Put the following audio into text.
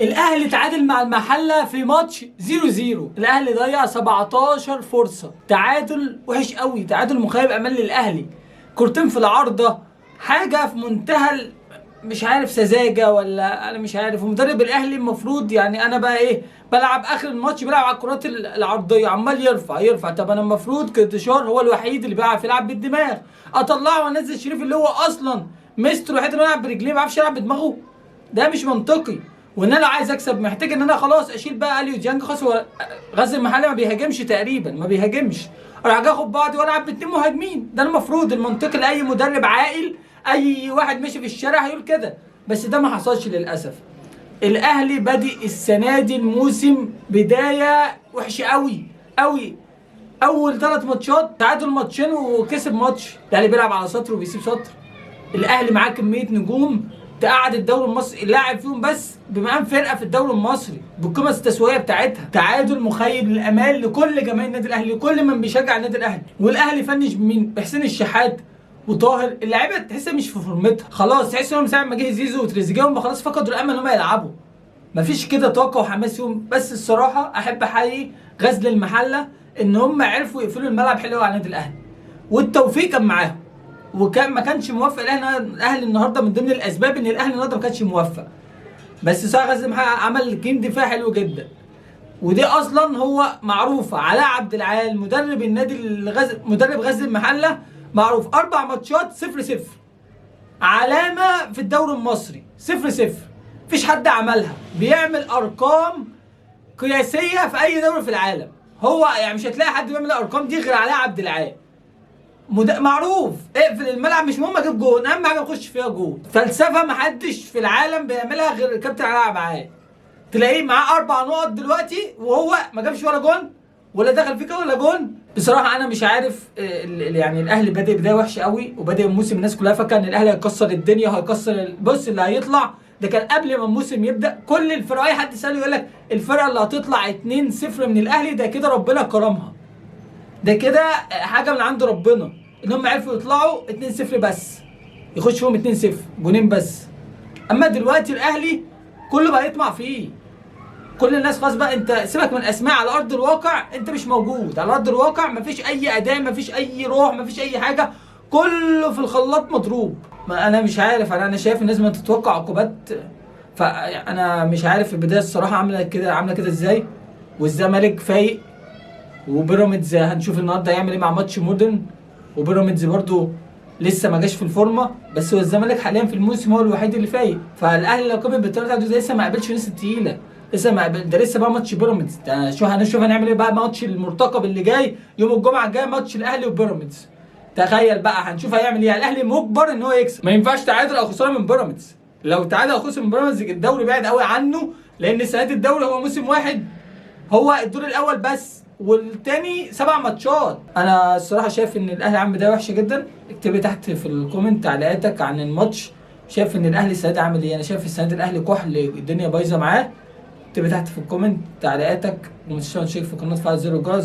الاهلي تعادل مع المحله في ماتش 0-0. الاهلي ضيع 17 فرصه، تعادل وحش قوي، تعادل مخيب امل للاهلي. كورتين في العارضه، حاجه في منتهى مش عارف سذاجه ولا انا مش عارف. ومدرب الاهلي المفروض يعني انا بقى ايه، بلعب اخر الماتش بلعب على الكرات العرضيه، عمال يرفع. طب انا المفروض كانتشار هو الوحيد اللي بيعرف يلعب بالدماغ، اطلعه وانزل شريف اللي هو اصلا مستر الوحيد اللي بيلعب برجليه ما بيعرفش يلعب بدماغه. ده مش منطقي. وان انا لو عايز اكسب محتاج ان انا خلاص اشيل بقى اليو ديانج. خلاص هو غزل المحله ما بيهاجمش تقريبا، ما بيهاجمش، اروح اخد بعضي والعب باتنين مهاجمين. ده المفروض المنطقي لاي مدرب عاقل، اي واحد ماشي في الشارع هيقول كده، بس ده ما حصلش للاسف. الاهلي بادئ السنه دي الموسم بدايه وحشه قوي قوي. اول 3 ماتشات تعادل ماتشين وكسب ماتش. الاهلي بيلعب على سطر وبيسيب سطر. الاهلي معاه كميه نجوم تقعد الدوري المصري اللاعب فيهم بس بمقام فرقه في الدوري المصري بالقيمه التسويقيه بتاعتها. تعادل مخيب للامال لكل جماهير النادي الاهلي، لكل من بيشجع النادي الاهلي. والاهلي فنش بمين؟ بحسين الشحات وطاهر. اللعيبه تحسها مش في فورمتها خلاص، تحس انهم ساعه ما جه زيزو وتريزيجيه هم خلاص فقدوا الامل ان هم يلعبوا، مفيش كده طاقه وحماس فيهم. بس الصراحه احب احيي غزل المحله ان هم عرفوا يقفلوا الملعب حلو على النادي الاهلي، والتوفيق كان معاهم. وكان ما كانش موفق الاهلي النهارده، من ضمن الاسباب ان الاهلي النهارده ما كانش موفق. بس صراحه غزل المحله عمل جيم دفاع حلو جدا. ودي اصلا هو معروفه. علاء عبد العال مدرب النادي مدرب غزل المحله معروف 4 ماتشات 0-0، علامه في الدوري المصري 0-0. مفيش حد عملها، بيعمل ارقام قياسيه في اي دوري في العالم. هو يعني مش هتلاقي حد بيعمل الارقام دي غير علاء عبد العال. معروف اقفل الملعب، مش مهم اجيب جون، اهم حاجه اخش فيها جون. فلسفه محدش في العالم بيعملها غير الكابتن علاء عبد العال. تلاقيه معاه 4 نقط دلوقتي وهو ما جابش ولا جون ولا دخل فيك ولا جون. بصراحه انا مش عارف يعني الاهلي بادئ بدايه وحشه قوي، وبادئ الموسم الناس كلها فاكره ان الاهلي هيكسر الدنيا وهيكسر. بص اللي هيطلع ده كان قبل ما الموسم يبدا. كل الفرق اي حد يساله يقول لك الفرقه اللي هتطلع 2-0 من الاهلي ده كده ربنا كرمها، ده كده حاجه من عند ربنا ان هم عرفوا يطلعوا 2-0 بس، يخش فيهم 2-0 جونين بس. اما دلوقتي الاهلي كله بقى يطمع فيه. كل الناس خلاص بقى، انت سيبك من اسماء، على ارض الواقع انت مش موجود. على ارض الواقع مفيش اي اداء، مفيش اي روح، مفيش اي حاجه، كله في الخلاط مضروب. ما انا مش عارف، انا شايف الناس ما تتوقع عقوبات. فانا مش عارف البدايه الصراحه عامله كده ازاي. والزمالك فايق، وبيراميدز هنشوف النهارده هيعمل ايه مع ماتش مودرن. وبيراميدز برضو لسه ما جاش في الفورمه، بس هو الزمالك حاليا في الموسم هو الوحيد اللي فايق. فالاهلي لو كمل بالطريقه دي لسه ما قابلش الناس التقيله، لسه ما قابل. ده لسه بقى ماتش بيراميدز. هنشوف هنعمل ايه بقى ماتش المرتقب اللي جاي يوم الجمعه الجايه، ماتش الاهلي وبيراميدز. تخيل بقى هنشوف هيعمل ايه. الاهلي مجبر ان هو يكسب، ما ينفعش تعادل او خساره من بيراميدز. لو تعادل او خسر من بيراميدز الدوري بعد قوي عنه، لان السنه دي الدوري هو موسم واحد، هو الدور الاول بس، والتاني 7 ماتشات. انا الصراحه شايف ان الاهلي عامل بدايه وحشه جدا. اكتبي تحت في الكومنت تعليقاتك عن الماتش. شايف ان الاهلي السنه دي عامل ايه؟ انا شايف السنه دي الاهلي كحل، الدنيا بايظه معاه. اكتبي تحت في الكومنت تعليقاتك، وما تنساش تشترك في القناه وتفعل زر الجرس.